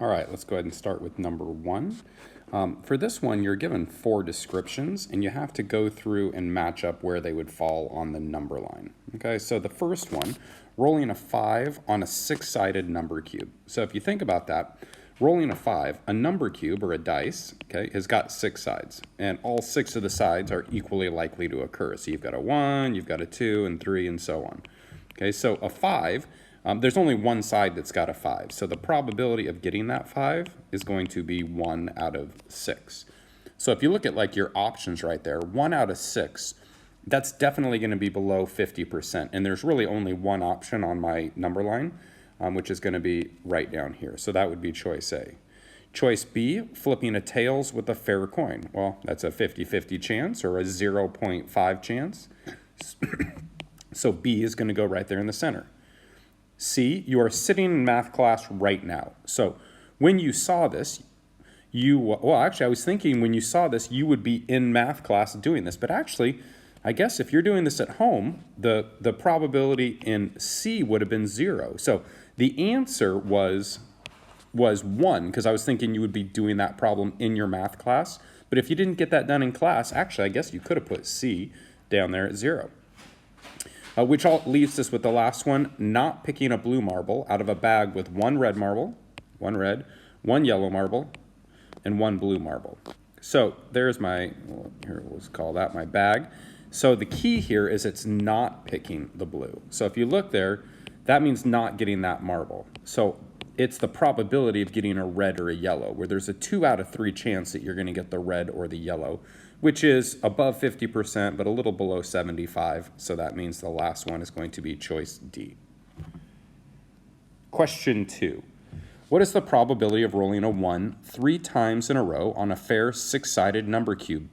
All right, let's go ahead and start with number one. For this one, you're given 4 descriptions, and you have to go through and match up where they would fall on the number line. Okay, so the first one, rolling a 5 on a 6-sided number cube. So if you think about that, rolling a 5, a number cube or a dice, okay, has got 6 sides, and all 6 of the sides are equally likely to occur. So you've got a 1, you've got a 2, and 3, and so on. Okay, so a 5, there's only one side that's got a 5. So the probability of getting that 5 is going to be 1 out of 6. So if you look at like your options right there, 1 out of 6, that's definitely going to be below 50%. And there's really only one option on my number line, which is going to be right down here. So that would be choice A. Choice B, flipping a tails with a fair coin. Well, that's a 50-50 chance or a 0.5 chance. So B is going to go right there in the center. C, you are sitting in math class right now. So when you saw this, I was thinking when you saw this, you would be in math class doing this. But actually, I guess if you're doing this at home, the probability in C would have been 0. So the answer was 1, because I was thinking you would be doing that problem in your math class. But if you didn't get that done in class, actually, I guess you could have put C down there at 0. Which all leaves us with the last one, not picking a blue marble out of a bag with 1 red marble, 1 red, 1 yellow marble, and 1 blue marble. So there's my, here let's call that my bag. So the key here is it's not picking the blue. So if you look there, that means not getting that marble. So it's the probability of getting a red or a yellow, where there's a 2 out of 3 chance that you're going to get the red or the yellow, which is above 50%, but a little below 75. So that means the last one is going to be choice D. Question 2. What is the probability of rolling a 1 3 times in a row on a fair 6-sided number cube?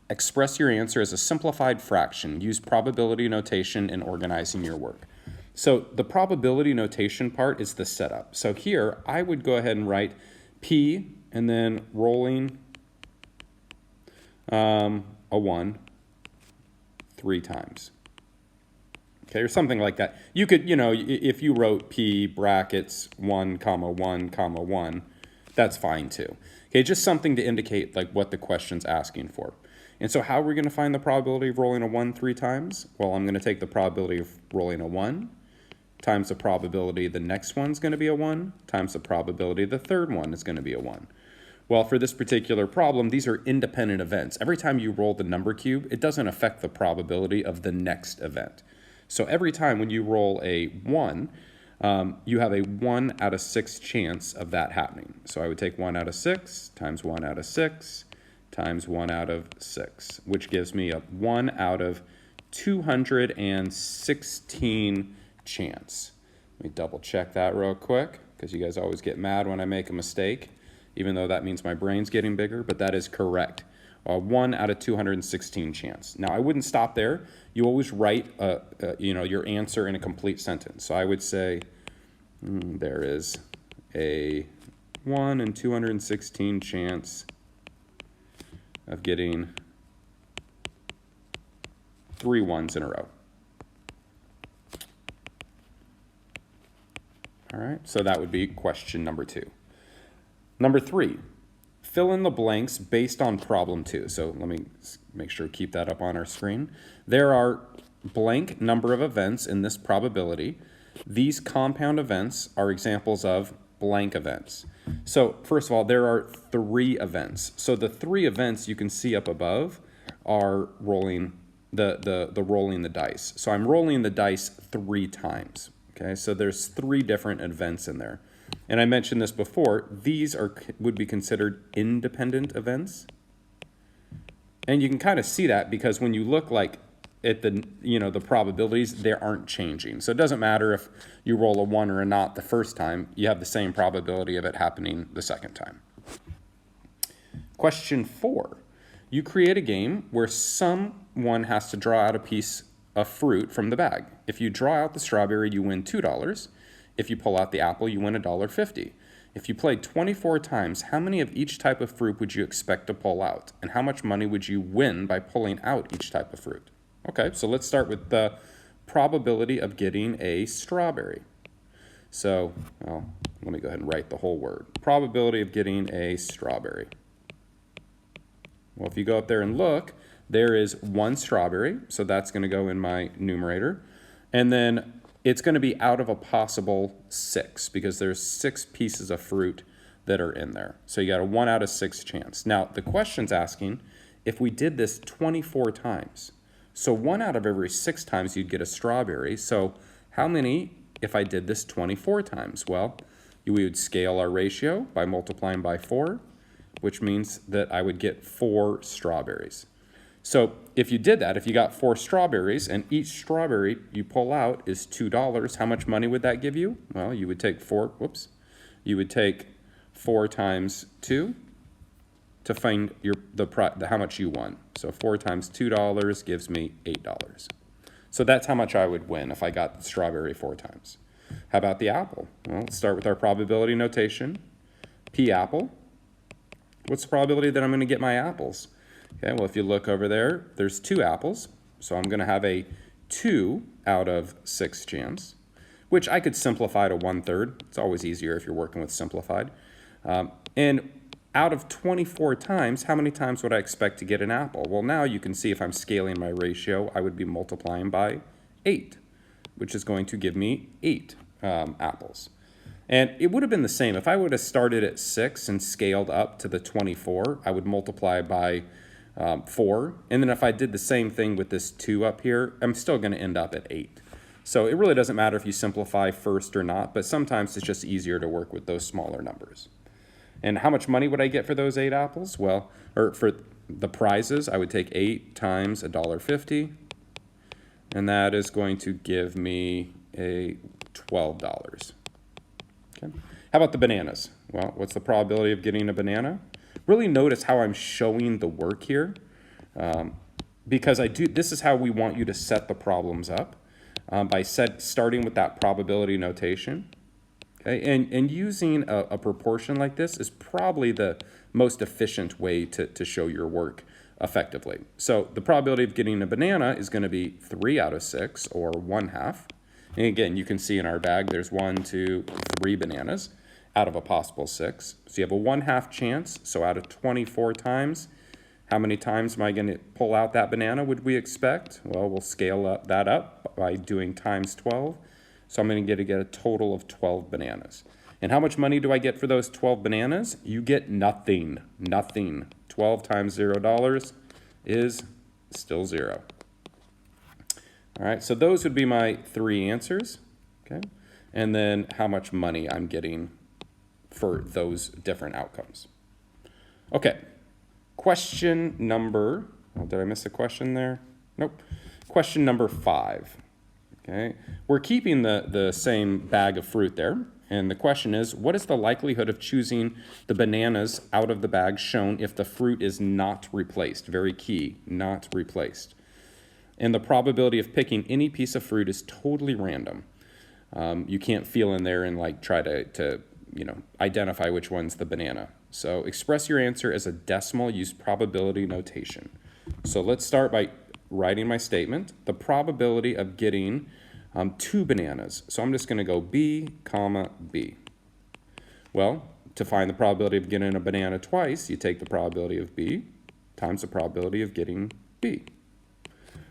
Express your answer as a simplified fraction. Use probability notation in organizing your work. So the probability notation part is the setup. So here I would go ahead and write P and then rolling a 1 3 times. Okay, or something like that. You could, if you wrote P brackets 1, 1, 1, that's fine too. Okay, just something to indicate like what the question's asking for. And so how are we going to find the probability of rolling a 1 3 times? Well, I'm going to take the probability of rolling a 1 times the probability the next one's going to be a 1 times the probability the third one is going to be a 1. Well, for this particular problem, these are independent events. Every time you roll the number cube, it doesn't affect the probability of the next event. So every time when you roll a 1, you have a 1 out of 6 chance of that happening. So I would take 1 out of 6 times 1 out of 6 times 1 out of 6, which gives me a 1 out of 216 chance. Let me double check that real quick, because you guys always get mad when I make a mistake, even though that means my brain's getting bigger, but that is correct. 1 out of 216 chance. Now, I wouldn't stop there. You always write your answer in a complete sentence. So I would say there is a 1 in 216 chance of getting 3 1s in a row. All right, so that would be question number 2. Number 3, fill in the blanks based on problem 2. So let me make sure to keep that up on our screen. There are blank number of events in this probability. These compound events are examples of blank events. So first of all, there are 3 events. So the 3 events you can see up above are rolling the rolling the dice. So I'm rolling the dice 3 times. Okay, so there's 3 different events in there. And I mentioned this before, these would be considered independent events. And you can kind of see that because when you look like at the probabilities, they aren't changing. So it doesn't matter if you roll a 1 or a not the first time, you have the same probability of it happening the second time. Question 4, you create a game where someone has to draw out a piece of fruit from the bag. If you draw out the strawberry, you win $2. If you pull out the apple, you win $1.50. If you played 24 times, how many of each type of fruit would you expect to pull out? And how much money would you win by pulling out each type of fruit? Okay, so let's start with the probability of getting a strawberry. So, well, let me go ahead and write the whole word. Probability of getting a strawberry. Well, if you go up there and look, there is one strawberry, so that's going to go in my numerator. And then it's going to be out of a possible 6 because there's 6 pieces of fruit that are in there. So you got a 1 out of 6 chance. Now, the question's asking if we did this 24 times. So 1 out of every 6 times you'd get a strawberry. So how many if I did this 24 times? Well, we would scale our ratio by multiplying by 4, which means that I would get 4 strawberries. So if you did that, if you got 4 strawberries and each strawberry you pull out is $2, how much money would that give you? Well, you would take 4 times 2 to find how much you won. So 4 times $2 gives me $8. So that's how much I would win if I got the strawberry 4 times. How about the apple? Well, let's start with our probability notation. P apple. What's the probability that I'm going to get my apples? Okay, well, if you look over there, there's 2 apples. So I'm going to have a 2 out of 6 chance, which I could simplify to 1/3. It's always easier if you're working with simplified. And out of 24 times, how many times would I expect to get an apple? Well, now you can see if I'm scaling my ratio, I would be multiplying by 8, which is going to give me 8 apples. And it would have been the same. If I would have started at 6 and scaled up to the 24, I would multiply by 4. And then if I did the same thing with this 2 up here, I'm still going to end up at 8. So it really doesn't matter if you simplify first or not, but sometimes it's just easier to work with those smaller numbers. And how much money would I get for those 8 apples? Well, or for the prizes, I would take 8 times $1.50, and that is going to give me a $12. Okay. How about the bananas? Well, what's the probability of getting a banana? Really notice how I'm showing the work here, because this is how we want you to set the problems up, by starting with that probability notation. Okay, and using a proportion like this is probably the most efficient way to show your work effectively. So the probability of getting a banana is going to be 3 out of 6, or 1/2. And again, you can see in our bag there's 1, 2, 3 bananas out of a possible 6. So you have a 1/2 chance. So out of 24 times, how many times am I going to pull out that banana would we expect? Well, we'll scale that up by doing times 12. So I'm going to get a total of 12 bananas. And how much money do I get for those 12 bananas? You get nothing. Nothing. 12 times $0 is still 0. All right, so those would be my 3 answers. Okay, and then how much money I'm getting for those different outcomes. Okay, question number, did I miss a question there? Nope. Question number 5. Okay, we're keeping the same bag of fruit there, and the question is, what is the likelihood of choosing the bananas out of the bag shown if the fruit is not replaced? Very key, not replaced. And the probability of picking any piece of fruit is totally random. You can't feel in there and try to identify which one's the banana. So express your answer as a decimal, use probability notation. So let's start by writing my statement. The probability of getting 2 bananas. So I'm just going to go B, comma, B. Well, to find the probability of getting a banana twice, you take the probability of B times the probability of getting B.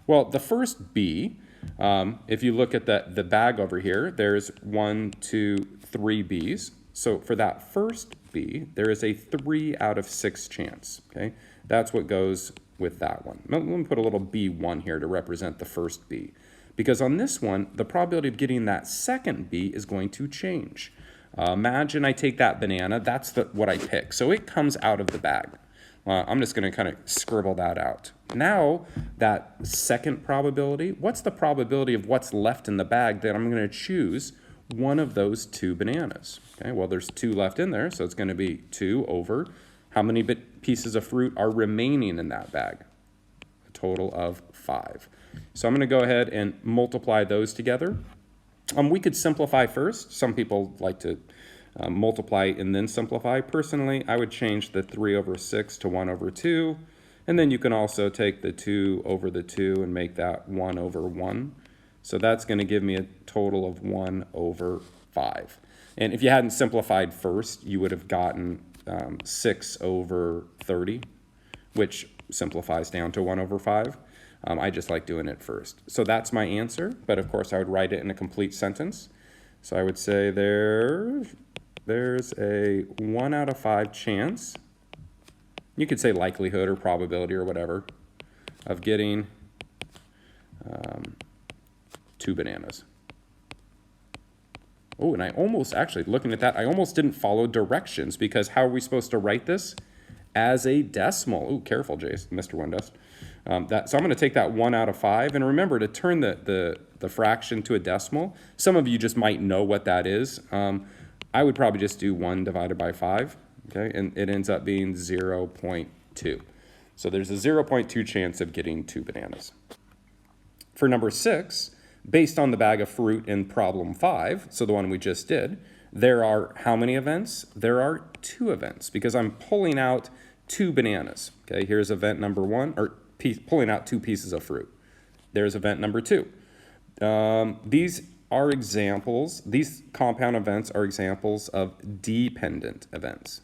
Well, the first B, if you look at the bag over here, there's 1, 2, 3 Bs. So for that first B, there is a 3 out of 6 chance. Okay, that's what goes with that one. Let me put a little B1 here to represent the first B. Because on this one, the probability of getting that second B is going to change. Imagine I take that banana, that's what I pick. So it comes out of the bag. I'm just going to kind of scribble that out. Now, that second probability, what's the probability of what's left in the bag that I'm going to choose one of those 2 bananas? Okay, well, there's 2 left in there, so it's going to be 2 over how many pieces of fruit are remaining in that bag? A total of 5. So I'm going to go ahead and multiply those together. We could simplify first. Some people like to multiply and then simplify. Personally, I would change the 3 over 6 to 1 over 2. And then you can also take the 2 over the 2 and make that 1 over 1. So that's going to give me a total of 1 over 5. And if you hadn't simplified first, you would have gotten 6 over 30, which simplifies down to 1 over 5. I just like doing it first. So that's my answer, but of course I would write it in a complete sentence. So I would say there's a 1 out of 5 chance, you could say likelihood or probability or whatever, of getting 2 bananas. Oh, and I almost, actually, looking at that, I almost didn't follow directions, because how are we supposed to write this? As a decimal. Oh, careful, Jace, Mr. Windust. So I'm going to take that 1 out of 5, and remember to turn the fraction to a decimal. Some of you just might know what that is. I would probably just do 1 divided by 5, okay, and it ends up being 0.2. So there's a 0.2 chance of getting 2 bananas. For number 6, based on the bag of fruit in problem 5, so the one we just did, there are how many events? There are 2 events, because I'm pulling out 2 bananas. Okay, here's event number 1, or pulling out 2 pieces of fruit. There's event number 2. These are examples, these compound events are examples of dependent events.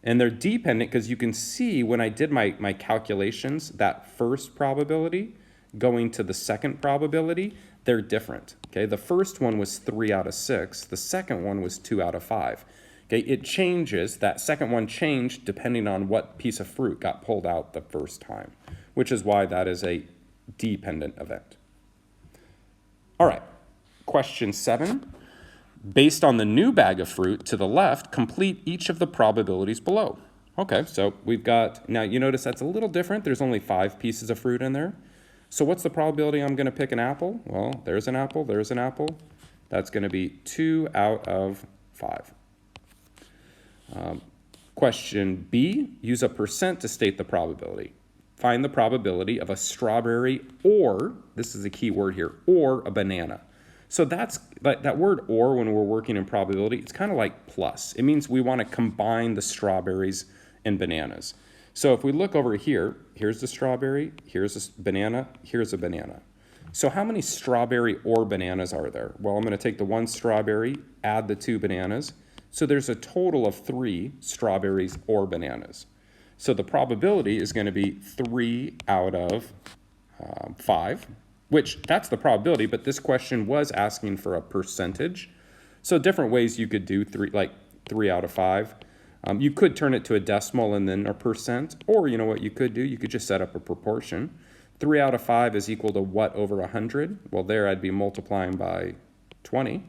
And they're dependent because you can see when I did my calculations, that first probability going to the second probability, they're different. Okay, the first one was 3 out of 6. The second one was 2 out of 5. Okay, it changes. That second one changed depending on what piece of fruit got pulled out the first time, which is why that is a dependent event. All right, question 7. Based on the new bag of fruit to the left, complete each of the probabilities below. Okay, so we've got, now you notice that's a little different. There's only 5 pieces of fruit in there. So what's the probability I'm going to pick an apple? Well, there's an apple, there's an apple. That's going to be 2 out of 5. Question B, use a percent to state the probability. Find the probability of a strawberry or, this is a key word here, or a banana. So that's, that word or when we're working in probability, it's kind of like plus. It means we want to combine the strawberries and bananas. So if we look over here, here's the strawberry, here's a banana, here's a banana. So how many strawberry or bananas are there? Well, I'm going to take the 1 strawberry, add the 2 bananas. So there's a total of 3 strawberries or bananas. So the probability is going to be 3 out of 5, which that's the probability, but this question was asking for a percentage. So different ways you could do 3 out of 5. You could turn it to a decimal and then a percent, or you know what you could do? You could just set up a proportion. 3 out of 5 is equal to what over 100? Well, there I'd be multiplying by 20.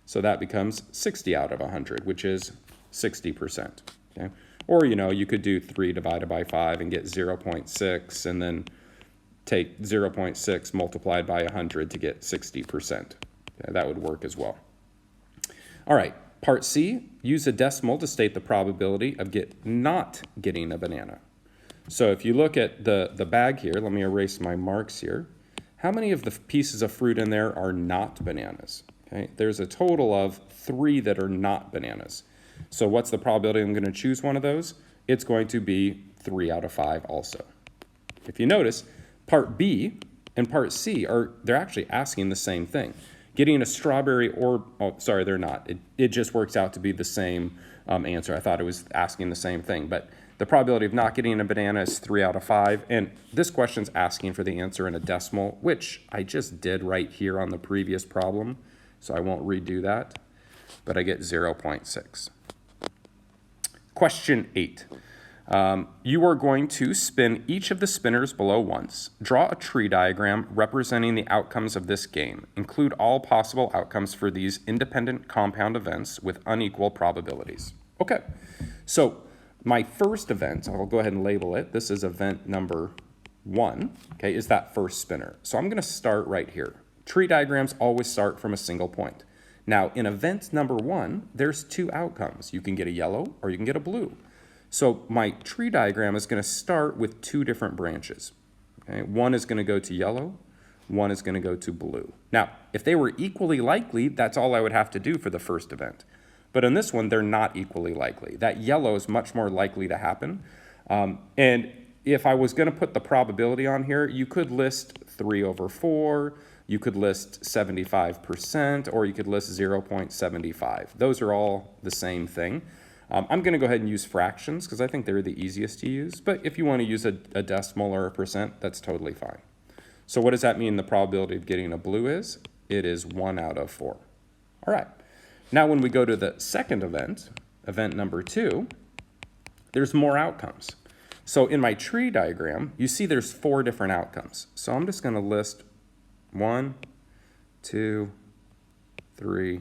So that becomes 60 out of 100, which is 60%. Okay? Or, you know, you could do 3 divided by 5 and get 0.6, and then take 0.6 multiplied by 100 to get 60%. Okay, that would work as well. All right, part C, use a decimal to state the probability of not getting a banana. So if you look at the bag here, let me erase my marks here. How many of the pieces of fruit in there are not bananas? Okay, there's a total of 3 that are not bananas. So what's the probability I'm going to choose one of those? It's going to be 3 out of 5 also. If you notice, part B and part C they're actually asking the same thing. Getting a strawberry or, oh, sorry, they're not. It just works out to be the same answer. I thought it was asking the same thing, but the probability of not getting a banana is 3 out of 5, and this question's asking for the answer in a decimal, which I just did right here on the previous problem, so I won't redo that, but I get 0.6. Question 8. You are going to spin each of the spinners below once. Draw a tree diagram representing the outcomes of this game. Include all possible outcomes for these independent compound events with unequal probabilities. Okay, so my first event, I'll go ahead and label it. This is event number 1, okay, is that first spinner. So I'm going to start right here. Tree diagrams always start from a single point. Now, in event number 1, there's 2 outcomes. You can get a yellow or you can get a blue. So my tree diagram is going to start with 2 different branches. Okay? One is going to go to yellow, one is going to go to blue. Now, if they were equally likely, that's all I would have to do for the first event. But in this one, they're not equally likely. That yellow is much more likely to happen. And if I was going to put the probability on here, you could list 3 over 4, You could list 75%, or you could list 0.75. Those are all the same thing. I'm going to go ahead and use fractions because I think they're the easiest to use. But if you want to use a decimal or a percent, that's totally fine. So what does that mean the probability of getting a blue is? It is 1 out of 4. All right. Now when we go to the second event, event number 2, there's more outcomes. So in my tree diagram, you see there's 4 different outcomes. So I'm just going to list 1, 2, 3,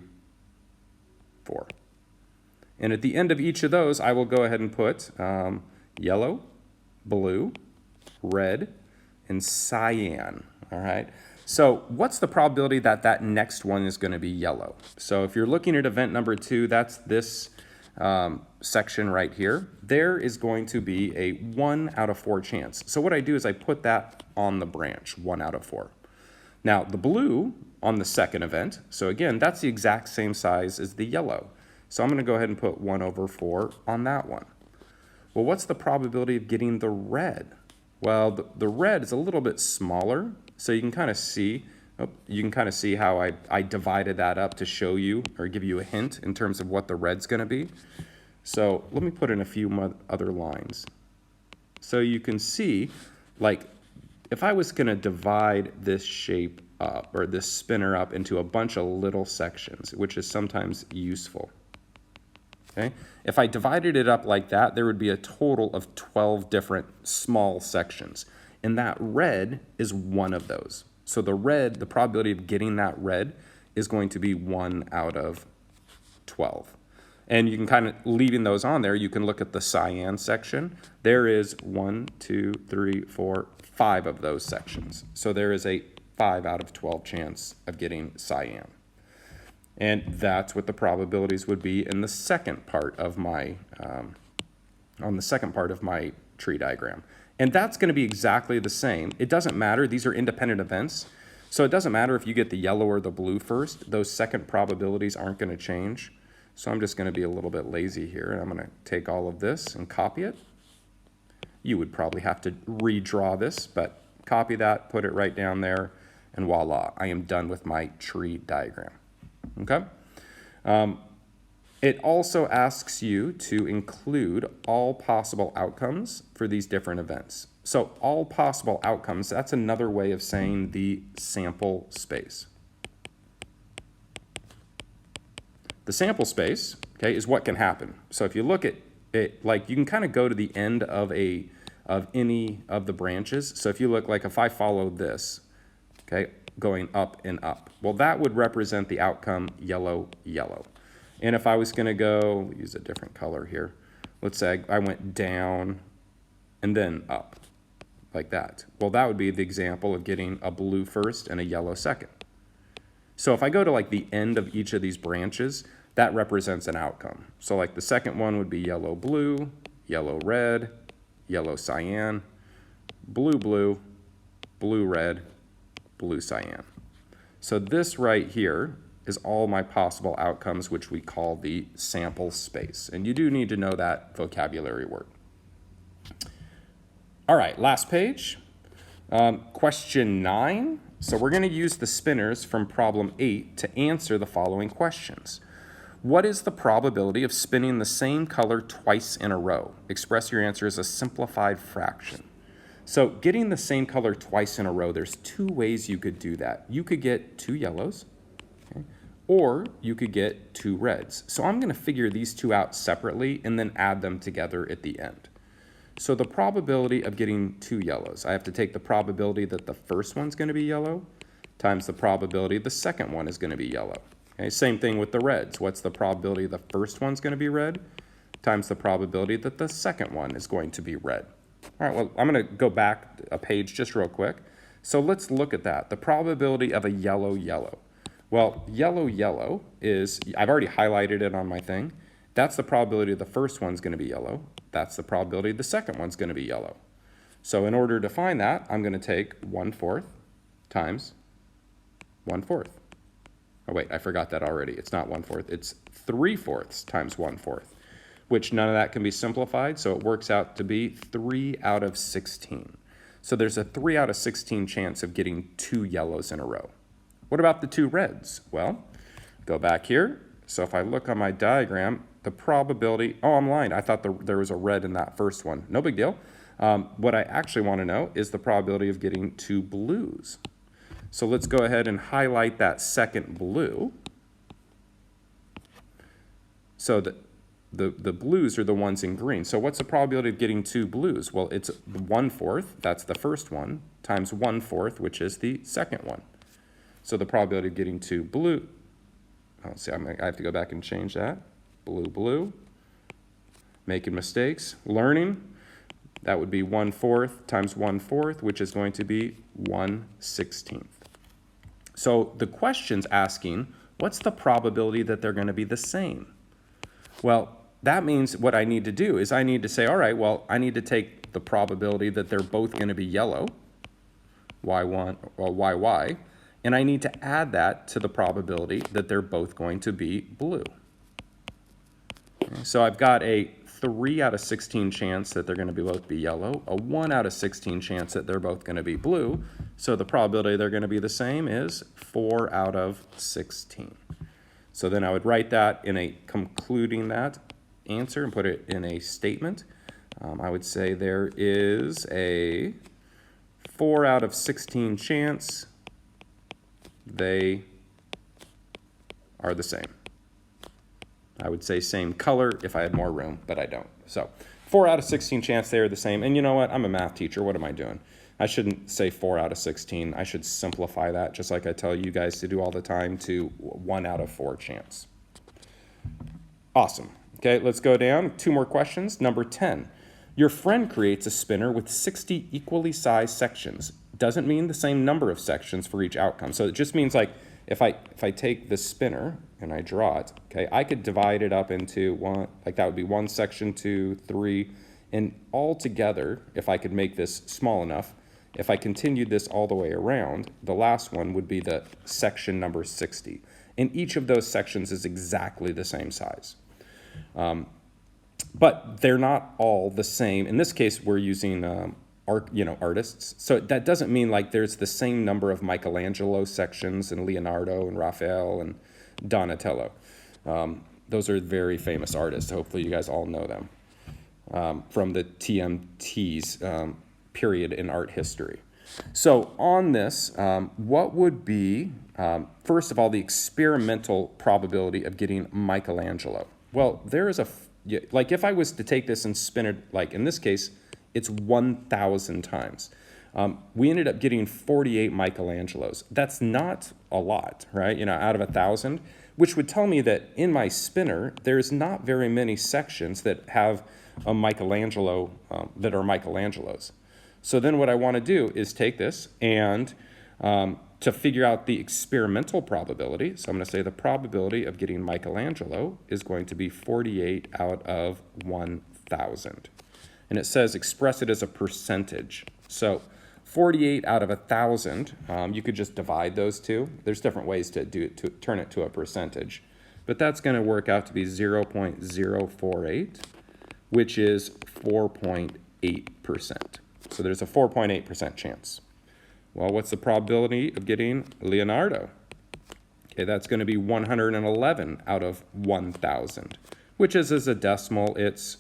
4. And at the end of each of those, I will go ahead and put yellow, blue, red, and cyan. All right. So what's the probability that that next one is going to be yellow? So if you're looking at event number 2, that's this section right here. There is going to be a 1 out of 4 chance. So what I do is I put that on the branch, 1 out of 4. Now the blue on the second event, so again, that's the exact same size as the yellow. So I'm going to go ahead and put 1 over 4 on that one. Well, what's the probability of getting the red? Well, the red is a little bit smaller, so you can kind of see, how I divided that up to show you or give you a hint in terms of what the red's going to be. So let me put in a few other lines. So you can see, like, if I was going to divide this shape up, or this spinner up into a bunch of little sections, which is sometimes useful. Okay? If I divided it up like that, there would be a total of 12 different small sections. And that red is one of those. So the red, the probability of getting that red is going to be 1 out of 12. And you can kind of, leaving those on there, you can look at the cyan section. There is 1, 2, 3, 4, 5 of those sections. So there is a 5 out of 12 chance of getting cyan. And that's what the probabilities would be in the second part of my, on the second part of my tree diagram. And that's going to be exactly the same. It doesn't matter. These are independent events. So it doesn't matter if you get the yellow or the blue first. Those second probabilities aren't going to change. So I'm just going to be a little bit lazy here. And I'm going to take all of this and copy it. You would probably have to redraw this, but copy that, put it right down there, and voila, I am done with my tree diagram. Okay? It also asks you to include all possible outcomes for these different events. So all possible outcomes, that's another way of saying the sample space. The sample space, okay, is what can happen. So if you look at it, like, you can kind of go to the end of any of the branches. So if you look, like, if I follow this, okay, going up and up, well, that would represent the outcome yellow, yellow. And if I was going to go, use a different color here, let's say I went down and then up, like that. Well, that would be the example of getting a blue first and a yellow second. So if I go to, like, the end of each of these branches, that represents an outcome. So, like, the second one would be yellow, blue, yellow, red, yellow, cyan, blue, blue, blue, red, blue, cyan. So this right here is all my possible outcomes, which we call the sample space. And you do need to know that vocabulary word. All right, last page. Question 9. So we're going to use the spinners from problem 8 to answer the following questions. What is the probability of spinning the same color twice in a row? Express your answer as a simplified fraction. So getting the same color twice in a row, there's 2 ways you could do that. You could get 2 yellows, okay, or you could get 2 reds. So I'm going to figure these 2 out separately and then add them together at the end. So the probability of getting 2 yellows, I have to take the probability that the first one's going to be yellow times the probability the second one is going to be yellow. Okay, same thing with the reds. What's the probability the first one's going to be red times the probability that the second one is going to be red. All right, well, I'm going to go back a page just real quick. So let's look at that. The probability of a yellow, yellow. Well, yellow, yellow is, I've already highlighted it on my thing. That's the probability the first one's going to be yellow. That's the probability the second one's going to be yellow. So in order to find that, I'm going to take 1/4 times 1/4. Oh, wait, I forgot that already. It's not 1/4. It's 3/4 times 1/4, which none of that can be simplified, so it works out to be 3 out of 16. So there's a 3 out of 16 chance of getting 2 yellows in a row. What about the two reds? Well, go back here. So if I look on my diagram, the probability, oh, I'm lying. I thought there was a red in that first one. No big deal. What I actually want to know is the probability of getting two blues. So let's go ahead and highlight that second blue. So the blues are the ones in green. So what's the probability of getting two blues? Well, it's 1/4, that's the first one, times 1/4, which is the second one. So the probability of getting two blue, oh, see, I have to go back and change that. Blue, blue, making mistakes, learning. That would be 1/4 times 1/4, which is going to be 1/16. So the question's asking, what's the probability that they're going to be the same? Well, that means what I need to do is I need to say, all right, well, I need to take the probability that they're both going to be yellow, y1 or yy, and I need to add that to the probability that they're both going to be blue. Okay, so I've got a 3 out of 16 chance that they're going to both be yellow, a 1 out of 16 chance that they're both going to be blue, so the probability they're going to be the same is 4 out of 16. So then I would write that in a concluding that answer and put it in a statement. I would say there is a 4 out of 16 chance they are the same. I would say same color if I had more room, but I don't. So 4 out of 16 chance they are the same. And you know what? I'm a math teacher. What am I doing? I shouldn't say 4 out of 16. I should simplify that, just like I tell you guys to do all the time, to 1 out of 4 chance. Awesome. Okay, let's go down. 2 more questions. Number 10. Your friend creates a spinner with 60 equally sized sections. Doesn't mean the same number of sections for each outcome. So it just means like if I take the spinner and I draw it, okay, I could divide it up into one, like that would be 1 section, 2, 3, and all together, if I could make this small enough, if I continued this all the way around, the last one would be the section number 60. And each of those sections is exactly the same size. But they're not all the same. In this case, we're using artists. So that doesn't mean like there's the same number of Michelangelo sections and Leonardo and Raphael and Donatello. Those are very famous artists. Hopefully you guys all know them from the TMT's period in art history. So on this, what would be, first of all, the experimental probability of getting Michelangelo? Well, there is like if I was to take this and spin it, like in this case, it's 1,000 times. We ended up getting 48 Michelangelos. That's not a lot, right? You know, out of 1,000, which would tell me that in my spinner, there's not very many sections that have a Michelangelo, that are Michelangelos. So then what I want to do is take this and to figure out the experimental probability, so I'm going to say the probability of getting Michelangelo is going to be 48 out of 1,000. And it says express it as a percentage. So 48 out of 1,000, you could just divide those two. There's different ways to do it, to turn it to a percentage. But that's going to work out to be 0.048, which is 4.8%. So there's a 4.8% chance. Well, what's the probability of getting Leonardo? Okay, that's going to be 111 out of 1,000, which is as a decimal, it's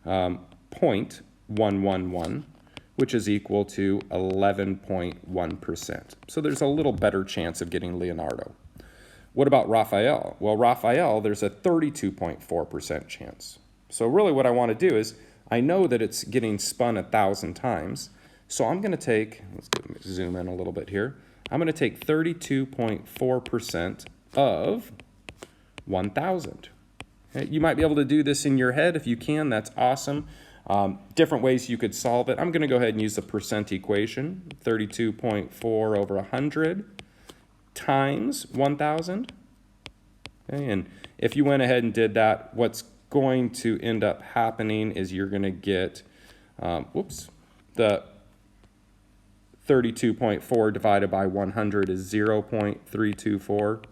0.111, which is equal to 11.1%. So there's a little better chance of getting Leonardo. What about Raphael? Well, Raphael, there's a 32.4% chance. So really what I want to do is, I know that it's getting spun 1,000 times, so I'm going to take, let's zoom in a little bit here, I'm going to take 32.4% of 1,000. Okay? You might be able to do this in your head. If you can, that's awesome. Different ways you could solve it. I'm going to go ahead and use the percent equation, 32.4 over 100 times 1,000. Okay? And if you went ahead and did that, what's going to end up happening is you're going to get, the 32.4 divided by 100 is 0.324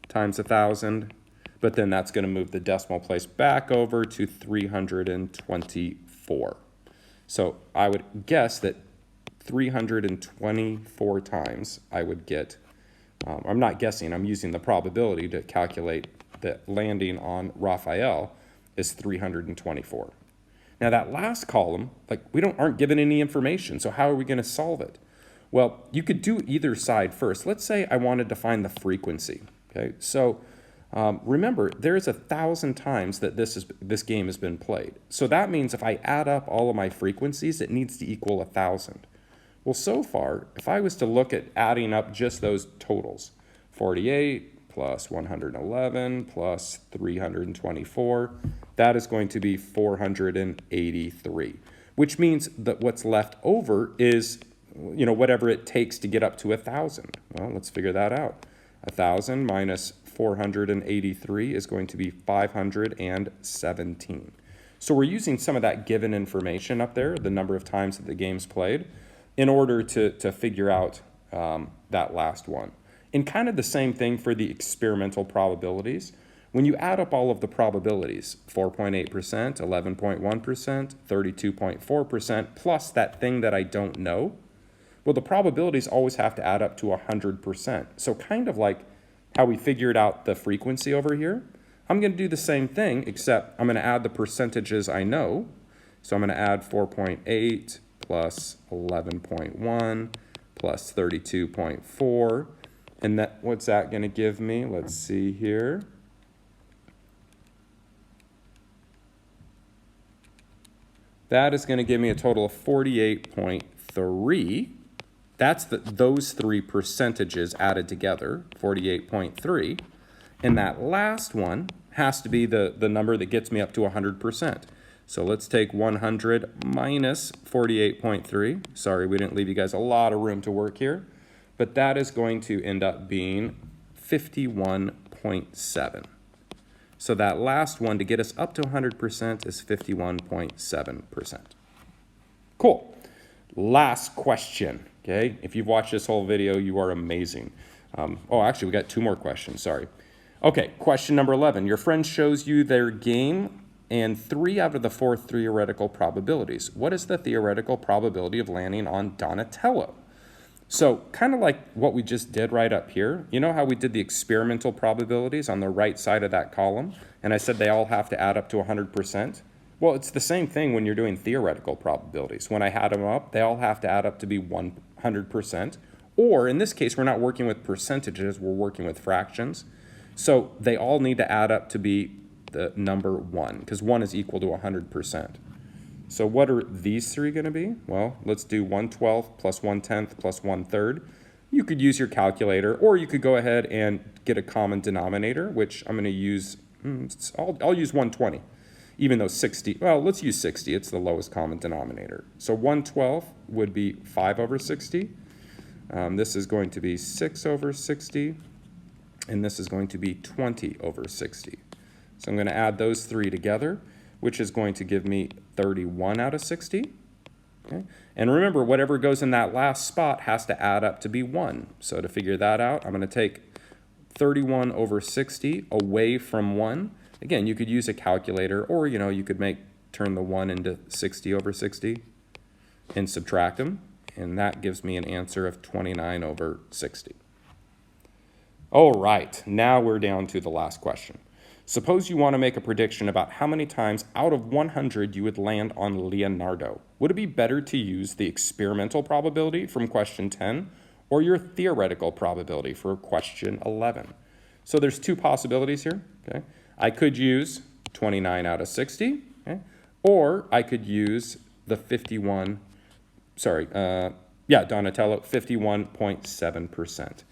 times 1,000. But then that's going to move the decimal place back over to 324. So I would guess that 324 times I would get I'm not guessing, I'm using the probability to calculate that landing on Raphael is 324. Now that last column, like we aren't given any information, so how are we going to solve it? Well, you could do either side first. Let's say I wanted to find the frequency. Okay, so remember, there's 1,000 times that this game has been played. So that means if I add up all of my frequencies, it needs to equal 1,000. Well, so far, if I was to look at adding up just those totals, 48 plus 111 plus 324, that is going to be 483, which means that what's left over is, whatever it takes to get up to 1,000. Well, let's figure that out. 1,000 minus 483 is going to be 517. So we're using some of that given information up there, the number of times that the game's played, in order to figure out that last one. And kind of the same thing for the experimental probabilities. When you add up all of the probabilities, 4.8%, 11.1%, 32.4%, plus that thing that I don't know, well, the probabilities always have to add up to 100%. So kind of like how we figured out the frequency over here, I'm going to do the same thing, except I'm going to add the percentages I know. So I'm going to add 4.8 plus 11.1 plus 32.4. And what's that going to give me? Let's see here. That is going to give me a total of 48.3. That's those three percentages added together, 48.3. And that last one has to be the number that gets me up to 100%. So let's take 100 minus 48.3. Sorry, we didn't leave you guys a lot of room to work here. But that is going to end up being 51.7. So that last one to get us up to 100% is 51.7%. Cool. Last question, okay? If you've watched this whole video, you are amazing. Actually, we got two more questions, sorry. Okay, question number 11. Your friend shows you their game and 3 out of the 4 theoretical probabilities. What is the theoretical probability of landing on Donatello? So kind of like what we just did right up here, you know how we did the experimental probabilities on the right side of that column? And I said they all have to add up to 100%? Well, it's the same thing when you're doing theoretical probabilities. When I add them up, they all have to add up to be 100%. Or in this case, we're not working with percentages, we're working with fractions. So they all need to add up to be the number 1, because 1 is equal to 100%. So what are these three going to be? Well, let's do 1/12 plus 1/10 plus 1/3. You could use your calculator, or you could go ahead and get a common denominator, which I'm going to use, I'll use 120, even though 60, well, let's use 60. It's the lowest common denominator. So 1/12 would be 5 over 60. This is going to be 6 over 60, and this is going to be 20 over 60. So I'm going to add those three together, which is going to give me 31 out of 60. Okay? And remember, whatever goes in that last spot has to add up to be 1. So to figure that out, I'm going to take 31 over 60 away from 1. Again, you could use a calculator, or you could turn the 1 into 60 over 60 and subtract them. And that gives me an answer of 29 over 60. All right, now we're down to the last question. Suppose you want to make a prediction about how many times out of 100 you would land on Leonardo. Would it be better to use the experimental probability from question 10 or your theoretical probability for question 11? So there's two possibilities here. Okay? I could use 29 out of 60, okay? Or I could use the Donatello, 51.7%.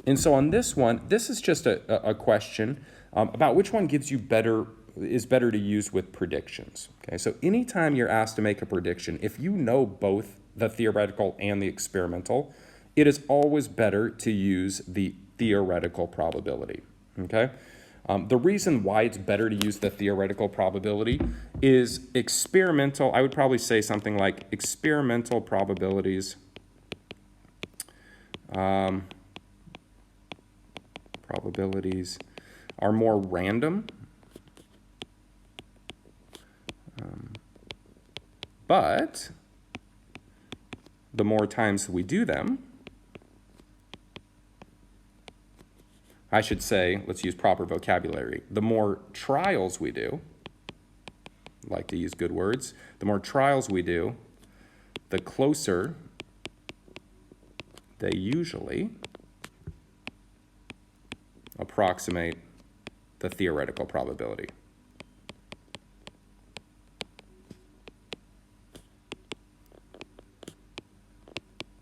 And so on this one, this is just a question about which one is better to use with predictions. Okay, so anytime you're asked to make a prediction, if you know both the theoretical and the experimental, it is always better to use the theoretical probability. Okay, the reason why it's better to use the theoretical probability is experimental. I would probably say something like experimental probabilities. Probabilities are more random, but the more times we do them, I should say, let's use proper vocabulary. The more trials we do, I like to use good words, the more trials we do, the closer they usually approximate the theoretical probability.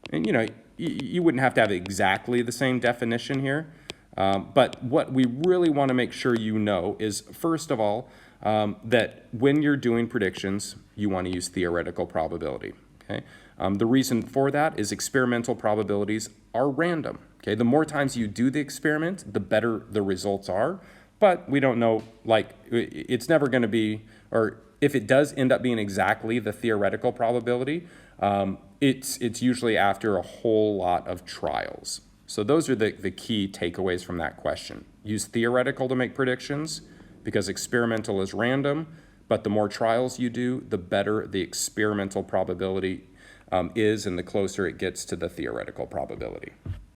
And you know, you wouldn't have to have exactly the same definition here, but what we really want to make sure you know is, first of all, that when you're doing predictions, you want to use theoretical probability. Okay? The reason for that is experimental probabilities are random. Okay? The more times you do the experiment, the better the results are, but we don't know, like, it's never going to be, or if it does end up being exactly the theoretical probability, it's usually after a whole lot of trials. So those are the key takeaways from that question. Use theoretical to make predictions because experimental is random, but the more trials you do, the better the experimental probability is and the closer it gets to the theoretical probability.